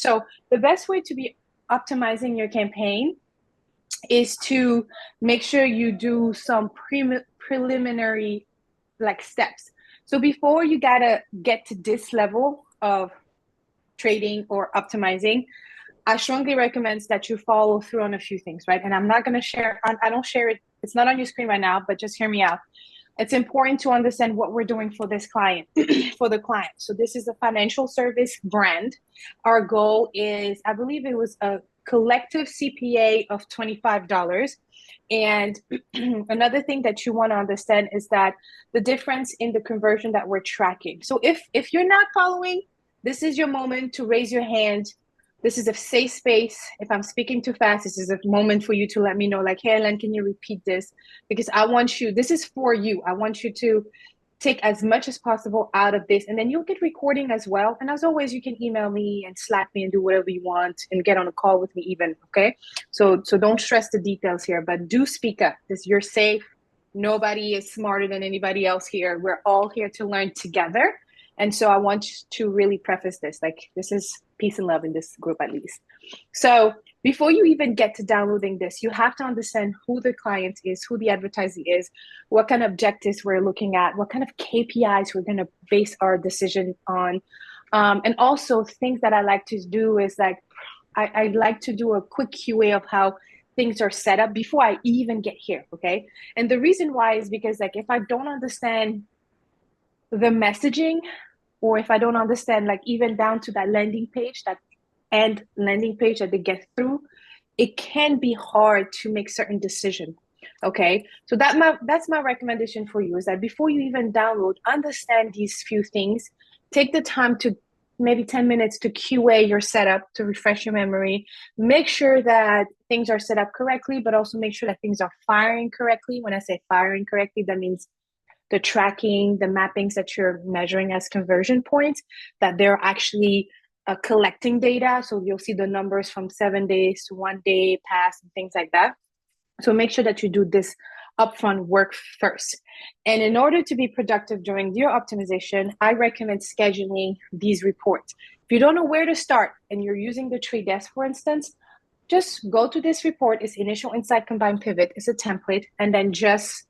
So the best way to be optimizing your campaign is to make sure you do some preliminary like steps. So before you gotta get to this level of trading or optimizing, I strongly recommend that you follow through on a few things, right? And I'm not going to share, I don't share it. It's not on your screen right now, but just hear me out. It's important to understand what we're doing for this client, for the client. So this is a financial service brand. Our goal is, I believe it was a collective CPA of $25. And another thing that you want to understand is that the difference in the conversion that we're tracking. So if you're not following, this is your moment to raise your hand. This is a safe space. If I'm speaking too fast, this is a moment for you to let me know, like, hey, Ellen, can you repeat this? Because I want you, this is for you. I want you to take as much as possible out of this. And then you'll get recording as well. And as always, you can email me and Slack me and do whatever you want and get on a call with me even, okay? So don't stress the details here, but do speak up. This, you're safe. Nobody is smarter than anybody else here. We're all here to learn together. And so I want to really preface this, like this is peace and love in this group at least. So before you even get to downloading this, you have to understand who the client is, who the advertiser is, what kind of objectives we're looking at, what kind of KPIs we're going to base our decision on. And also things that I like to do is like, I like to do a quick QA of how things are set up before I even get here, okay? And the reason why is because like if I don't understand the messaging, or if I don't understand, like even down to that landing page, that end landing page that they get through, it can be hard to make certain decision. Okay, so that's my recommendation for you is that before you even download, understand these few things. Take the time to maybe 10 minutes to QA your setup to refresh your memory. Make sure that things are set up correctly, but also make sure that things are firing correctly. When I say firing correctly, that means the tracking, the mappings that you're measuring as conversion points, that they're actually collecting data. So you'll see the numbers from 7 days to 1 day past and things like that. So make sure that you do this upfront work first. And in order to be productive during your optimization, I recommend scheduling these reports. If you don't know where to start and you're using the trade desk, for instance, just go to this report. It's initial insight combined pivot. It's a template. And then just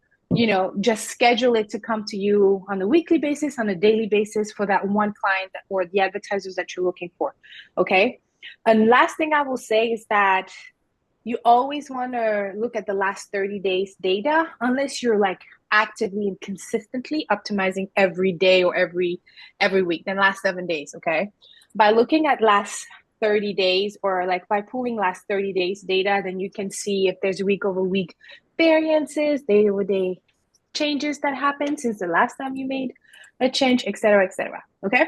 schedule it to come to you on a weekly basis, on a daily basis for that one client or the advertisers that you're looking for. Okay. And last thing I will say is that you always want to look at the last 30 days data, unless you're like actively and consistently optimizing every day or every week, then last 7 days. Okay. By looking at last 30 days or like by pulling last 30 days data, then you can see if there's week over week variances, day over day changes that happened since the last time you made a change, etc., etc. Okay.